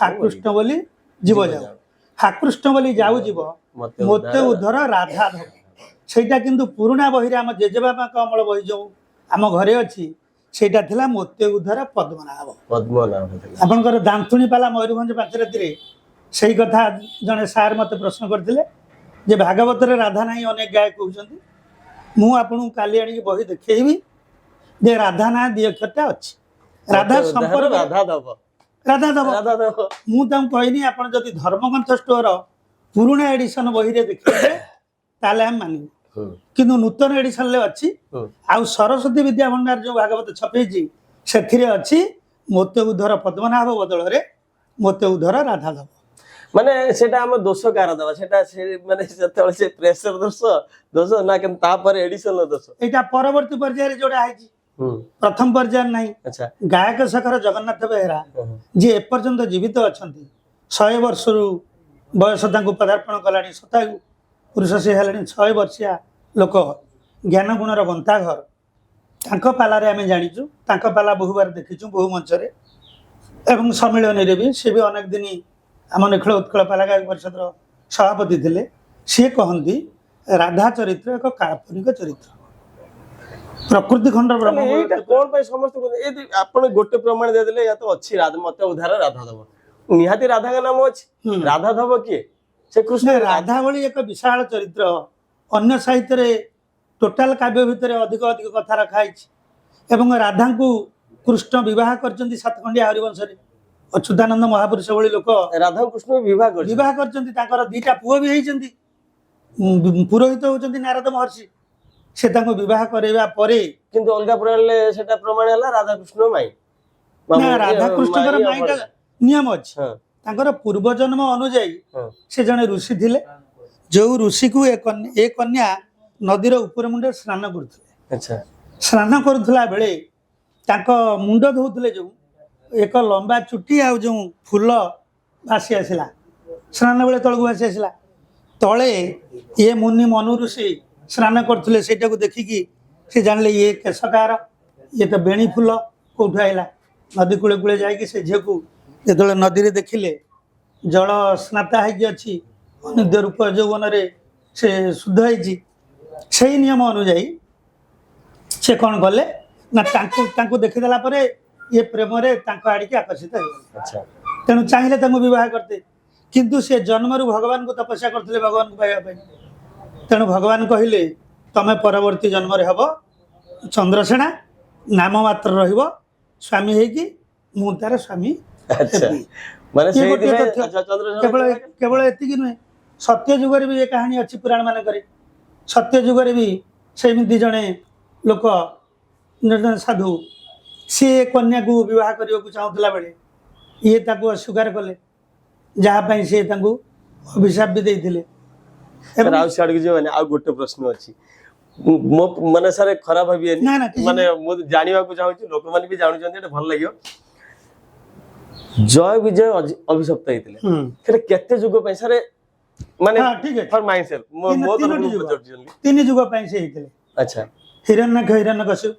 ହାକୃଷ୍ଣ ବୋଲି ଯିବ ଯାଉ। ହାକୃଷ୍ଣ ବୋଲି ଯାଉ ଯିବ ମୋତେ ଉଦ୍ଧର ରାଧା ଧବ। ସେଇଟା କିନ୍ତୁ ପୁରୁଣା ବହିରେ ଆମ ଜେଜେବାପାଙ୍କ ଅମଳ ବହି ଯେଉଁ ଆମ ଘରେ ଅଛି, ସେଇଟା ଥିଲା ମୋତେ ଉଦ୍ଧର ପଦ୍ମନାଭ। ଆପଣଙ୍କର ଦାନ୍ତୁଣି ପାଲା ମୟୂରଭଞ୍ଜ ପାଞ୍ଚରାତିରେ ସେଇ କଥା ଜଣେ ସାର୍ ମୋତେ ପ୍ରଶ୍ନ କରିଥିଲେ ଯେ ଭାଗବତରେ ରାଧା ନାହିଁ, ଅନେକ ଗାୟକ କହୁଛନ୍ତି। ମୁଁ ଆପଣଙ୍କୁ କାଲି ଆଣିକି ବହି ଦେଖେଇବି ଯେ ରାଧା ନାଁ ଦି ଅକ୍ଷରଟା ଅଛି। ରାଧା ସମ୍ପର୍କ ରାଧା ଦବ। ମୁଁ ତାଙ୍କୁ କହିନି ଆପଣ ଯଦି ଧର୍ମଗ୍ରନ୍ଥ ଷ୍ଟୋର ପୁରୁଣା ଏଡିସନ ବହିରେ ଦେଖିବେ ତାହେଲେ ଆମେ ମାନିବୁ, କିନ୍ତୁ ନୂତନ ଏଡିସନରେ ଅଛି। ଆଉ ସରସ୍ୱତୀ ବିଦ୍ୟା ଭଣ୍ଡାର ଯୋଉ ଭାଗବତ ଛପେଇଛି ସେଥିରେ ଅଛି ମୋତେ ଉଦ୍ଧର ପଦ୍ମନାଭ ବଦଳରେ ମୋତେ ଉଦ୍ଧର ରାଧା ଦବ। ମାନେ ସେଟା ଆମ ଦୋଷ କାର ଦବା, ସେଟା ସେ ମାନେ ଯେତେବେଳେ ସେ ପ୍ରେସର ଦୋଷ ନା କିନ୍ତୁ ତାପରେ ଏଡିସନ ଦୋଷ। ଏଇଟା ପରବର୍ତ୍ତୀ ପର୍ଯ୍ୟାୟରେ ଯୋଉଟା ହେଇଛି, ପ୍ରଥମ ପର୍ଯ୍ୟାୟରେ ନାହିଁ। ଆଚ୍ଛା, ଗାୟକ ଶାଖର ଜଗନ୍ନାଥ ବେହେରା ଯିଏ ଏପର୍ଯ୍ୟନ୍ତ ଜୀବିତ ଅଛନ୍ତି, 100 ବର୍ଷରୁ ବୟସ ତାଙ୍କୁ ପଦାର୍ପଣ କଲାଣି, ଶତାୟୁ ପୁରୁଷ ସେ ହେଲେଣି, 100 ବର୍ଷିଆ ଲୋକ, ଜ୍ଞାନ ଗୁଣର ଗନ୍ତାଘର। ତାଙ୍କ ପାଲାରେ ଆମେ ଜାଣିଛୁ, ତାଙ୍କ ପାଲା ବହୁବାର ଦେଖିଛୁ ବହୁ ମଞ୍ଚରେ ଏବଂ ସମ୍ମିଳନୀରେ ବି। ସେ ବି ଅନେକ ଦିନ ଆମ ନିଖିଳ ଉତ୍କଳ ପାଲା ଗାୟକ ପରିଷଦର ସଭାପତି ଥିଲେ। ସିଏ କହନ୍ତି ରାଧା ଚରିତ୍ର ଏକ କାଳ୍ପନିକ ଚରିତ୍ର। ପ୍ରକୃତି ଖଣ୍ଡ ବ୍ରହ୍ମ ଏଇଟା କଣ ପାଇଁ ସମସ୍ତେ ଆପଣ ଗୋଟେ ପ୍ରମାଣ ଦେଇଦେଲେ ୟା ତ ଅଛି ମୋତେ ଉଦ୍ଧାର ରାଧା ଦବ, ନିହାତି ରାଧାଙ୍କ ନାମ ଅଛି। ରାଧା ଦବ କିଏ? ସେ କୃଷ୍ଣ। ରାଧା ଭଳି ଏକ ବିଶାଳ ଚରିତ୍ର ଅନ୍ୟ ସାହିତ୍ୟରେ ଟୋଟାଲ କାବ୍ୟ ଭିତରେ ଅଧିକ ଅଧିକ କଥା ରଖା ହେଇଛି ଏବଂ ରାଧାଙ୍କୁ କୃଷ୍ଣ ବିବାହ କରିଛନ୍ତି ସାତଖଣ୍ଡିଆ ହରିବଂଶରେ। ଅଚ୍ୟୁତାନନ୍ଦ ମହାପୁରୁଷ ଭଳି ଲୋକ ରାଧା କୃଷ୍ଣ ବିବାହ କରିଛନ୍ତି। ତାଙ୍କର ଦିଟା ପୁଅ ବି ହେଇଛନ୍ତି। ପୁରୋହିତ ହଉଛନ୍ତି ନାରଦ ମହର୍ଷି। ସେ ତାଙ୍କୁ ବିବାହ କରାଇବା ପରେ କିନ୍ତୁ ଅଲଗା ପୁରାଣରେ ସେଟା ପ୍ରମାଣ ହେଲା ରାଧାକୃଷ୍ଣ ମାଇଁ। ନା, ରାଧାକୃଷ୍ଣଙ୍କର ମାଇଟା ନିୟମ ଅଛି। ତାଙ୍କର ପୂର୍ବଜନ୍ମ ଅନୁଯାୟୀ ସେ ଜଣେ ଋଷି ଥିଲେ। ଯୋଉ ଋଷିକୁ ଏ କନ୍ୟା ନଦୀର ଉପର ମୁଣ୍ଡରେ ସ୍ନାନ କରୁଥିଲେ। ସ୍ନାନ କରୁଥିଲା ବେଳେ ତାଙ୍କ ମୁଣ୍ଡ ଧୋଉଥିଲେ, ଯୋଉ ଏକ ଲମ୍ବା ଚୁଟି ଆଉ ଯୋଉ ଫୁଲ ଭାସି ଆସିଲା, ସ୍ନାନ ବେଳେ ତଳକୁ ଭାସି ଆସିଲା। ତଳେ ଇଏ ମୁନି ମନୁ ଋଷି ସ୍ନାନ କରୁଥିଲେ, ସେଇଟାକୁ ଦେଖିକି ସେ ଜାଣିଲେ ଇଏ କେଶ କାହାର, ଇଏ ତ ବେଣୀ ଫୁଲ କୋଉଠୁ ଆଇଲା। ନଦୀ କୂଳେ କୂଳେ ଯାଇକି ସେ ଝିଅକୁ ଯେତେବେଳେ ନଦୀରେ ଦେଖିଲେ, ଜଳ ସ୍ନାତା ହେଇକି ଅଛି, ଅନିଦ୍ୟ ରୂପ ଯୌବନରେ ସେ ଶୁଦ୍ଧ ହେଇଛି। ସେଇ ନିୟମ ଅନୁଯାୟୀ ସେ କ'ଣ କଲେ ନା ତାଙ୍କୁ ଦେଖିଦେଲା ପରେ ଇଏ ପ୍ରେମରେ ତାଙ୍କ ଆଡ଼ିକି ଆକର୍ଷିତ ହେଇଗଲେ। ତେଣୁ ଚାହିଁଲେ ତାଙ୍କୁ ବିବାହ କରିତେ, କିନ୍ତୁ ସେ ଜନ୍ମରୁ ଭଗବାନଙ୍କୁ ତପସ୍ୟା କରିଥିଲେ ଭଗବାନଙ୍କୁ ପାଇବା ପାଇଁ। ତେଣୁ ଭଗବାନ କହିଲେ ତମେ ପରବର୍ତ୍ତୀ ଜନ୍ମରେ ହବ ଚନ୍ଦ୍ରସେନା, ନାମ ମାତ୍ର ରହିବ, ସ୍ୱାମୀ ହେଇକି ମୁଁ ତାର ସ୍ୱାମୀ ହେବି। କେବଳ ଏତିକି ନୁହେଁ, ସତ୍ୟ ଯୁଗରେ ବି ଏ କାହାଣୀ ଅଛି ପୁରାଣ ମାନଙ୍କରେ। ସତ୍ୟ ଯୁଗରେ ବି ସେମିତି ଜଣେ ଲୋକ, ଜଣେ ସାଧୁ, ସିଏ କନ୍ୟାକୁ ବିବାହ କରିବାକୁ ଚାହୁଁଥିଲା ବେଳେ ଇଏ ତାକୁ ଅସ୍ୱୀକାର କଲେ, ଯାହା ପାଇଁ ସିଏ ତାଙ୍କୁ ଅଭିଶାପ ବି ଦେଇଥିଲେ। ଆଉ ଗୋଟେ ପ୍ରଶ୍ନ ଅଛି, ମୋ ମାନେ ସାର୍ ଖରାପ ଭାବିବେନି, ମାନେ ମୁଁ ଜାଣିବାକୁ ଚାହୁଁଛି, ଲୋକମାନେ ବି ଜାଣୁଛନ୍ତି, ଏଟା ଭଲ ଲାଗିବ। जय विजय अभिशप्त होइतिले सेटा केते जुग पे सारे माने हाँ ठीक है फॉर माइंडसेल्फ मो तीन जुग पे से हेतिले अच्छा हिरण्यकश्यप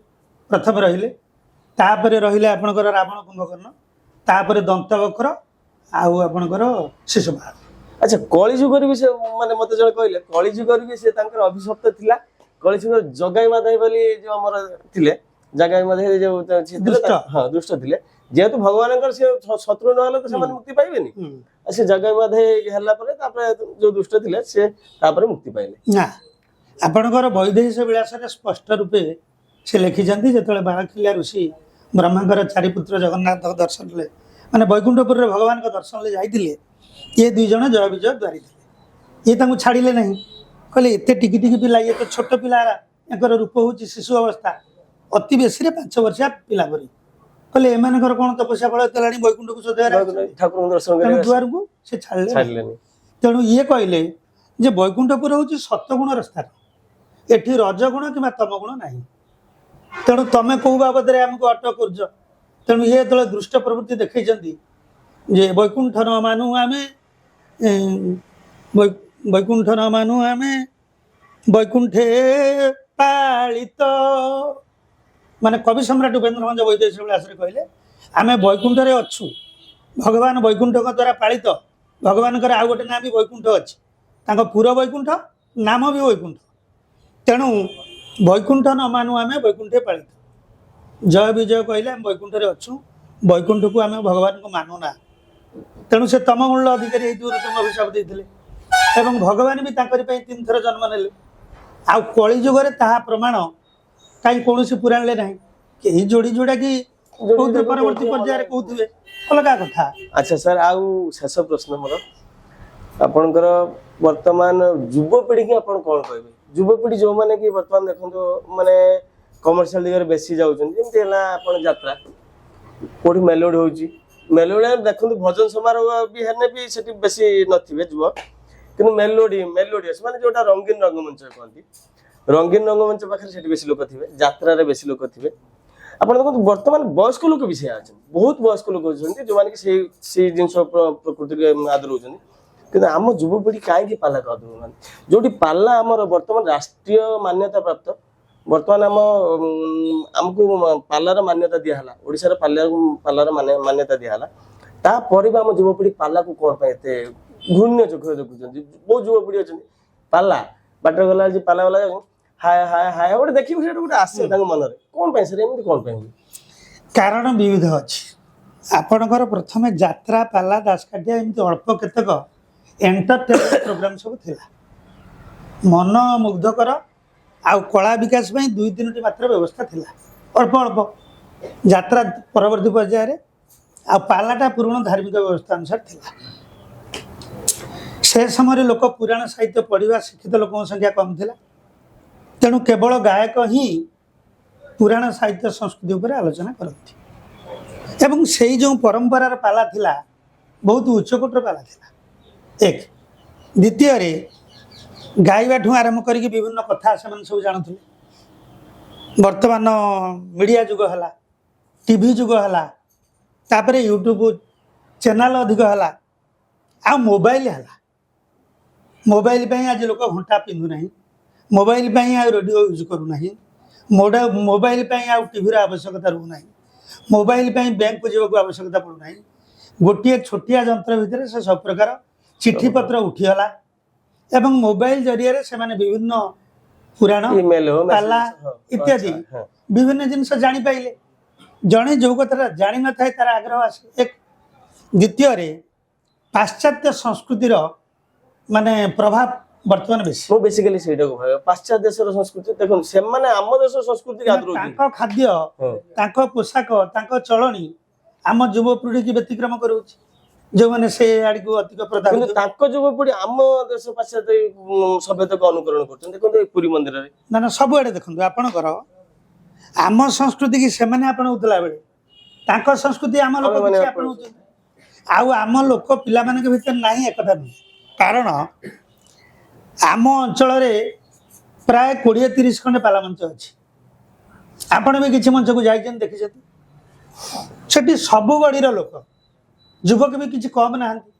प्रथम रहिले तापरे रहिले आपनकर रावण कुंभकर्ण तापरे दंतवक्र आउ आपनकर शिशुपाल अच्छा कली जुग रे भी से माने मते जण कहले कली जुग रे भी से तांकर अभिशप्त थिला कली जुग जगाई माधव बोली जो हमर थिले जगाई माधव जो दुष्ट। हां दुष्ट थिले जेहेतु भगवानकर से शत्रु न हले तो से मुक्ति पाइबेनी से जगाई माधव हल्ला परे तापरे जो दुष्ट थिले से तापरे मुक्ति पाइले ना आपनकर वैदेश विलास रे स्पष्ट रूपे से लिखिजंती जेतले बाळखिल्या ऋषि ब्रह्मांकर चारि पुत्र जगन्नाथ दर्शन ले माने वैकुंठपुर रे भगवान का दर्शन ले जाइतिले ये दुई जण जय विजय द्वारी थे ये तांको छाड़िले नहीं कहले एते टिकी टिकी पिला ये तो छोट पिला एकर रूप होची शिशु अवस्था अति बेसी रे 5 वर्षिया पिला परी कहले एमानकर कोन तपस्या फल तलाणी वैकुंठ को सदैव ठाकुर दर्शन तेणु करे दुआर को से छाड़ले छाड़लेनी तेणु ये कहले जे वैकुंठपुर होची सतगुण रास्ता एठी रजगुण किंवा तमगुण नाही तेणु तमे को बाबद रे हमको अटक करज तेणु ये तले दृष्ट प्रवृत्ति देखैचंदी जे वैकुंठ न मानु आमे वैकुंठ न मानु आमे वैकुंठे पालित माने कवि सम्राट उपेन्द्र भंज वैदेश विलास रे कहले आमे वैकुंठ रे अछु भगवान वैकुंठ का द्वारा पालित भगवान कर आउ गोटे नाम भी वैकुंठ अछि तांको पूरा वैकुंठ नाम भी वैकुंठ तेणु वैकुंठ न मानु आमे वैकुंठे पालित जय विजय कहले आम वैकुंठ रे अछु वैकुंठ को आमे भगवान को मानु ना तेणु से तमगुण अधिकारी तुम अभिशाप देते एवं भगवान भी तांकरी पई 3 थर जन्म नेले आ कली जुग रे ताहा प्रमाण कहीं कौन पुराण ले नहीं कहीं जोड़ी जोड़ा कि परवर्ती पर्याय कहते अलग कथा अच्छा सर आउ शेष प्रश्न मोर आपनकर वर्तमान युवपीढ़ी की आपण कोन कहबे युवपीढ़ी जो माने कि वर्तमान देखंतो माने कमर्शियल दिगरे बेसी जाउछन जेमते हला आपण यात्रा कोठी मेलोडी होउची मेलोडी देखंतो भजन समारोह भी हेने भी सेठी बेसी नथिबे जुव किनु मेलोडी माने जोटा रंगीन रंगमंच कहंती रंगीन रंगमंच पाखरे सेठी बेसी लोक थिबे यात्रा रे बेसी लोक थिबे आपण देखंतो वर्तमान वयस्क लोक विषय आछन बहुत वयस्क लोक होछन जो माने कि से जिंस प्रकृति के आदर होछन किंतु आम युवपीढ़ी कहीं पाला कर जो पाला आमर बर्तमान राष्ट्रीय मान्यता प्राप्त बर्तमान आम आमको पालार मान्यता दिहला ओडिशार पालार मान्यता दिहला तापर भी आम युवपीढ़ी पाला को कौन एते घून्य चोख देखुं बहुत युवपीढ़ी अच्छा पाला बाट गला पाला वाला हाय हाय हाय गोटे देखिए गोटे आसे मन कौन सर एमती कौन कारण विविध अच्छी आपणकर प्रथम यात्रा पाला दासकाठिया एमती अल्प केतक एंटरटेनमेंट प्रोग्राम सब थिला मन मुग्धकर आउ कला विकास में 2-3टी मात्र व्यवस्था थिला अल्प अल्प यात्रा परवर्ती पर्याय आ पालाटा पूर्ण धार्मिक व्यवस्था अनुसार थिला से समय लोक पुराण साहित्य पढ़ा शिक्षित लोक संख्या कम थिला तेणु केवल गायक ही पुराण साहित्य संस्कृति उपर आलोचना करती एवं से जो परंपरार पाला थिला बहुत उच्चकोटर पाला थिला एक द्वितीय रे गाइबा ठू आरंभ करके विभिन्न कथा से सब जानते वर्तमान मीडिया जुग है टीवी जुग है तापर यूट्यूब चैनल अधिक है आ मोबाइल है मोबाइल आज लोक घंटा पिंधु ना मोबाइल रेडियो यूज करूना मोबाइल टीवी आवश्यकता रोना मोबाइल बैंक को जावाक आवश्यकता पड़ूना गोटे छोटिया जंत्र भितर से सब प्रकार चिठी पत्र उठीगला एवं मोबाइल जरिया से माने विभिन्न पुराण पाला इत्यादि विभिन्न जिनस जानी पाइले जड़े जो कथा जानी न था तार आग्रह आसे एक द्वितीय रे पाश्चात्य संस्कृतिर माने प्रभाव वर्तमान बेसी मो बेसिकली सेटा को भाबे पाश्चात्य देशर संस्कृति देखो से माने हम देश संस्कृति के आदर तांको खाद्य तांको पोशाक तांको चलणी आम युवपीढ़ी की व्यतिक्रम करूची जो माने से आड़ी को अधिक प्रधान किंतु तांको युवपीढ़ी आम देश पाश्चात्य सभ्यता को अनुकरण करछन देखो पुरी मंदिर रे ना ना सब आड़े देखो आपण कर आम संस्कृति की से माने आपण उतला बेले तांको संस्कृति आम लोक किछि आपण उत आउ आम लोक पिला माने के भीतर नाही एकटा नहीं कारण आम अंचल रे प्राय 20-30 खंडे पाला मंच अच्छी आपण भी किसी मंच को जाइछन देखिछन सेठी सब बड़ीर लोक ଯୁବକ ବି କିଛି କମ୍ ନାହାନ୍ତି।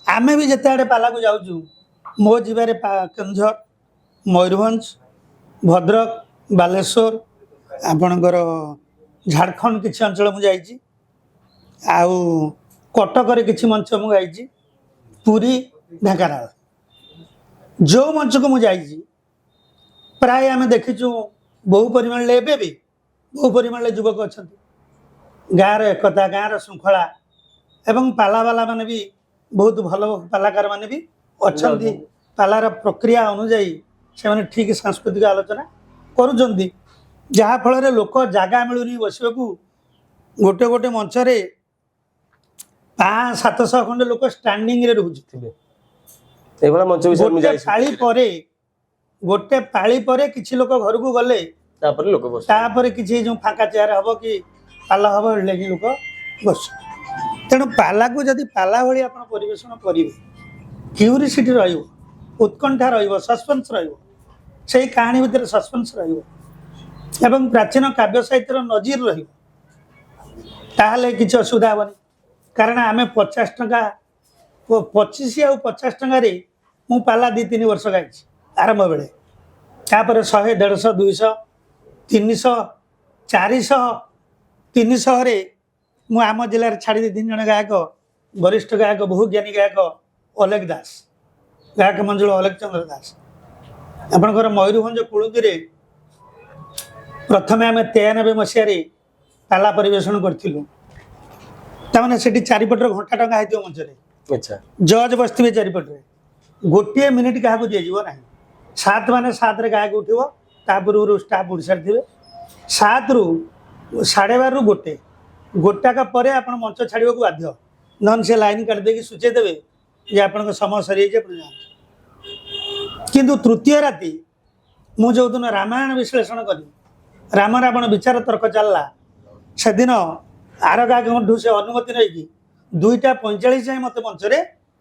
ଆମେ ବି ଯେତେ ଆଡ଼େ ପାଲାକୁ ଯାଉଛୁ, ମୋ ଯିବାରେ କେନ୍ଦୁଝର, ମୟୂରଭଞ୍ଜ, ଭଦ୍ରକ, ବାଲେଶ୍ୱର, ଆପଣଙ୍କର ଝାଡ଼ଖଣ୍ଡ କିଛି ଅଞ୍ଚଳ ମୁଁ ଯାଇଛି, ଆଉ କଟକରେ କିଛି ମଞ୍ଚ ମୁଁ ଗାଇଛି, ପୁରୀ, ଢେଙ୍କାନାଳ। ଯେଉଁ ମଞ୍ଚକୁ ମୁଁ ଯାଇଛି ପ୍ରାୟ ଆମେ ଦେଖିଛୁ ବହୁ ପରିମାଣରେ, ଏବେ ବି ବହୁ ପରିମାଣରେ ଯୁବକ ଅଛନ୍ତି। ଗାଁର ଏକତା, ଗାଁର ଶୃଙ୍ଖଳା ଏବଂ ପାଲାବାଲା ମାନେ ବି ବହୁତ ଭଲ ପାଲାକାର ମାନେ ବି ଅଛନ୍ତି। ପାଲାର ପ୍ରକ୍ରିୟା ଅନୁଯାୟୀ ସେମାନେ ଠିକ୍ ସାଂସ୍କୃତିକ ଆଲୋଚନା କରୁଛନ୍ତି, ଯାହାଫଳରେ ଲୋକ ଜାଗା ମିଳୁନି ବସିବାକୁ। ଗୋଟେ ଗୋଟେ ମଞ୍ଚରେ 500-700 ଖଣ୍ଡେ ଲୋକ ଷ୍ଟାଣ୍ଡିଂରେ ରହୁଛନ୍ତି। ଏଇଭଳିଆ ମଞ୍ଚ ବିଷୟରେ ମୁଁ ଗୋଟେ ପାଳି ପରେ କିଛି ଲୋକ ଘରକୁ ଗଲେ ତାପରେ ଲୋକ ବସ ତାପରେ କିଛି ଯେଉଁ ଫାଙ୍କା ଚେୟାର ହବ କି ପାଲା ହବ ହେଲେ ଲୋକ ବସୁଛନ୍ତି। ତେଣୁ ପାଲାକୁ ଯଦି ପାଲା ଭଳି ଆପଣ ପରିବେଷଣ କରିବେ, କ୍ୟୁରିସିଟି ରହିବ, ଉତ୍କଣ୍ଠା ରହିବ, ସସ୍ପେନ୍ସ ରହିବ, ସେଇ କାହାଣୀ ଭିତରେ ସସ୍ପେନ୍ସ ରହିବ ଏବଂ ପ୍ରାଚୀନ କାବ୍ୟ ସାହିତ୍ୟର ନଜିର ରହିବ, ତାହେଲେ କିଛି ଅସୁବିଧା ହେବନି। କାରଣ ଆମେ 50 ଟଙ୍କା, 25 ଆଉ 50 ଟଙ୍କାରେ ମୁଁ ପାଲା 2-3 ବର୍ଷ ଗାଇଛି ଆରମ୍ଭ ବେଳେ। ତାପରେ 100, 150, 200, 300, 400, 300ରେ ମୁଁ ଆମ ଜିଲ୍ଲାରେ ଛାଡ଼ି 3 ଜଣ ଗାୟକ, ବରିଷ୍ଠ ଗାୟକ, ବହୁ ଜ୍ଞାନୀ ଗାୟକ ଅଲେଖ ଦାସ, ଗାୟକ ମଞ୍ଜୁଳ ଅଲେଖ ଚନ୍ଦ୍ର ଦାସ। ଆପଣଙ୍କର ମୟୂରଭଞ୍ଜ କୁଳୁଙ୍ଗିରେ ପ୍ରଥମେ ଆମେ 93 ମସିହାରେ ପାଲା ପରିବେଷଣ କରିଥିଲୁ। ତାମାନେ ସେଠି ଚାରିପଟରେ ଘଣ୍ଟା ଟଙ୍କା ହେଇଥିବ ମଞ୍ଚରେ, ଜଜ୍ ବସିଥିବେ ଚାରିପଟରେ, ଗୋଟିଏ ମିନିଟ୍ କାହାକୁ ଦିଆଯିବ ନାହିଁ। 7 ମାନେ 7ରେ ଗାୟକ ଉଠିବ, ତା ପୂର୍ବରୁ ଷ୍ଟାଫ୍ ଉଠି ସାରିଥିବେ। 7ରୁ 12:30ରୁ 1, ଗୋଟାକ ପରେ ଆପଣ ମଞ୍ଚ ଛାଡ଼ିବାକୁ ବାଧ୍ୟ, ନହେଲେ ସେ ଲାଇନ୍ କାଟିଦେଇକି ସୂଚେଇ ଦେବେ ଯେ ଆପଣଙ୍କ ସମୟ ସରିଯାଇଛି, ଆପଣ ଯାଆନ୍ତୁ। କିନ୍ତୁ ତୃତୀୟ ରାତି ମୁଁ ଯେଉଁଦିନ ରାମାୟଣ ବିଶ୍ଳେଷଣ କଲି, ରାମ ରାବଣ ବିଚାର ତର୍କ ଚାଲିଲା, ସେଦିନ ଆର ଗାୟକଙ୍କଠୁ ସେ ଅନୁମତି ନେଇକି 2:45 ଯାଏଁ ମୋତେ ମଞ୍ଚରେ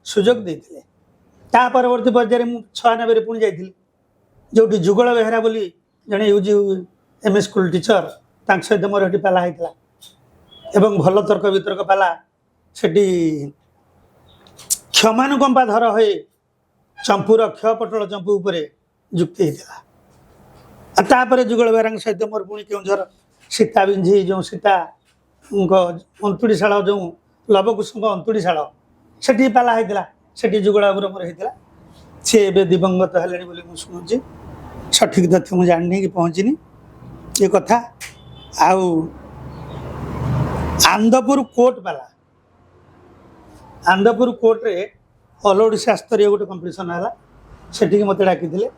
ସୁଯୋଗ ଦେଇଥିଲେ। ତା ପରବର୍ତ୍ତୀ ପର୍ଯ୍ୟାୟରେ ମୁଁ 96ରେ ପୁଣି ଯାଇଥିଲି, ଯେଉଁଠି ଯୁଗଳ ବେହେରା ବୋଲି ଜଣେ UG/MA ସ୍କୁଲ ଟିଚର, ତାଙ୍କ ସହିତ ମୋର ଏଠି ପାଲା ହେଇଥିଲା ଏବଂ ଭଲ ତର୍କ ବିତର୍କ ପାଲା। ସେଠି କ୍ଷମାନୁକମ୍ପା ଧର ହଏ ଚମ୍ପୁର କ୍ଷୟ ପଟଳ ଚମ୍ପୁ ଉପରେ ଯୁକ୍ତି ହେଇଥିଲା। ଆଉ ତାପରେ ଯୁଗଳ ବେହେରାଙ୍କ ସହିତ ମୋର ପୁଣି କେଉଁଝର ସୀତା ବିଞ୍ଝି, ଯେଉଁ ସୀତାଙ୍କ ଅନ୍ତୁଡ଼ିଶାଳ, ଯେଉଁ ଲବକୁଶଙ୍କ ଅନ୍ତୁଡ଼ିଶାଳ, ସେଠି ପାଲା ହେଇଥିଲା। ସେଠି ଯୁଗଳ ବାବୁର ମୋର ହେଇଥିଲା। ସିଏ ଏବେ ଦିବଙ୍ଗତ ହେଲେଣି ବୋଲି ମୁଁ ଶୁଣୁଛି, ସଠିକ୍ ତଥ୍ୟ ମୁଁ ଜାଣିନି କି ପହଞ୍ଚିନି ଏ କଥା। ଆଉ ଆନ୍ଦପୁର କୋର୍ଟ ପାଲା, ଆନ୍ଦପୁର କୋର୍ଟରେ ଅଲ ଓଡ଼ିଶା ସ୍ତରୀୟ ଗୋଟେ କମ୍ପିଟିସନ୍ ହେଲା, ସେଠିକି ମୋତେ ଡାକିଥିଲେ।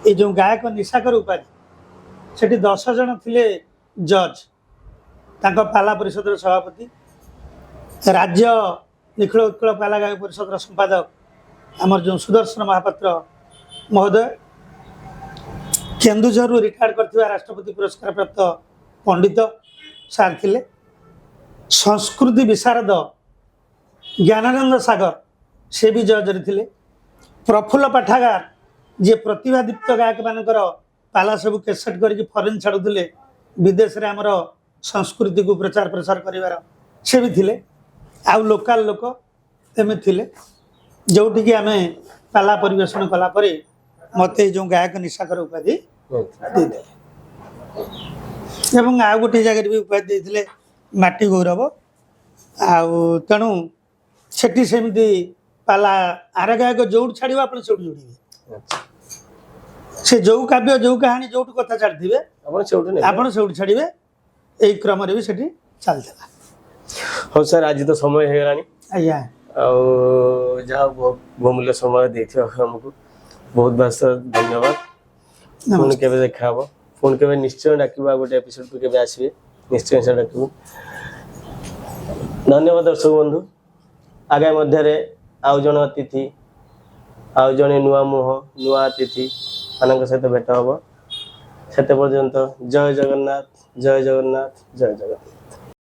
ଏଇ ଯେଉଁ ଗାୟକ ନିଶାକର ଉପାଧି, ସେଠି 10 ଜଣ ଥିଲେ ଜଜ୍, ତାଙ୍କ ପାଲା ପରିଷଦର ସଭାପତି, ରାଜ୍ୟ ନିଖିଳ ଉତ୍କଳ ପାଲା ଗାୟକ ପରିଷଦର ସମ୍ପାଦକ ଆମର ଯେଉଁ ସୁଦର୍ଶନ ମହାପାତ୍ର ମହୋଦୟ, କେନ୍ଦୁଝରରୁ ରିଟାୟାର୍ଡ କରିଥିବା ରାଷ୍ଟ୍ରପତି ପୁରସ୍କାର ପ୍ରାପ୍ତ ପଣ୍ଡିତ ସାର୍ ଥିଲେ, ସଂସ୍କୃତି ବିଶାରଦ ଜ୍ଞାନାନନ୍ଦ ସାଗର ସେ ବି ଜଜ୍ରେ ଥିଲେ, ପ୍ରଫୁଲ୍ଲ ପାଠାଗାର ଯିଏ ପ୍ରତିଭାଦୀପ୍ତ ଗାୟକମାନଙ୍କର ପାଲା ସବୁ କେସେଟ୍ କରିକି ଫରେନ୍ ଛାଡ଼ୁଥିଲେ, ବିଦେଶରେ ଆମର ସଂସ୍କୃତିକୁ ପ୍ରଚାର ପ୍ରସାର କରିବାର, ସେ ବି ଥିଲେ। ଆଉ ଲୋକାଲ ଲୋକ ଏମିତି ଥିଲେ, ଯେଉଁଠିକି ଆମେ ପାଲା ପରିବେଷଣ କଲା ପରେ ମୋତେ ଏଇ ଯେଉଁ ଗାୟକ ନିଶାକର ଉପାଧି ଦେଇଥିଲେ ଏବଂ ଆଉ ଗୋଟିଏ ଜାଗାରେ ବି ଉପାଧି ଦେଇଥିଲେ ମାଟି ଗୌରବ। ଆଉ ତେଣୁ ସେଠି ସେମିତି ପାଲା ଆର ଗାୟକ ଯେଉଁଠି ଛାଡ଼ିବ ଆପଣ ସେଇଠି ଯୋଡ଼ିବେ, ସେ ଯେଉଁ କାବ୍ୟ, ଯେଉଁ କାହାଣୀ, ଯେଉଁଠୁ କଥା ଛାଡ଼ିଥିବେ ଆପଣ ସେଇଠି ଛାଡ଼ିବେ। ଏଇ କ୍ରମରେ ବି ସେଠି ଚାଲିଥିଲା। ହଉ ସାର୍, ଆଜି ତ ସମୟ ହେଇଗଲାଣି। ଆଜ୍ଞା, ଆଉ ଯାହା ବହୁମୂଲ୍ୟ ସମୟ ଦେଇଥିବ ଆମକୁ, ବହୁତ ବହୁତ ଧନ୍ୟବାଦ। ପୁଣି କେବେ ଦେଖା ହବ, ପୁଣି କେବେ ନିଶ୍ଚୟ ଡାକିବୁ, ଆଉ ଗୋଟେ ଏପିସୋଡକୁ କେବେ ଆସିବେ, ନିଶ୍ଚୟ ସେ ଡାକିବୁ। ଧନ୍ୟବାଦ ଦର୍ଶକ ବନ୍ଧୁ। ଆଗାମୀ ମଧ୍ୟରେ ଆଉ ଜଣେ ଅତିଥି, ଆଉ ଜଣେ ନୂଆ ମୁହଁ, ନୂଆ ଅତିଥି ମାନଙ୍କ ସହିତ ଭେଟ ହବ। ସେତେ ପର୍ଯ୍ୟନ୍ତ ଜୟ ଜଗନ୍ନାଥ, ଜୟ ଜଗନ୍ନାଥ, ଜୟ ଜଗନ୍ନାଥ।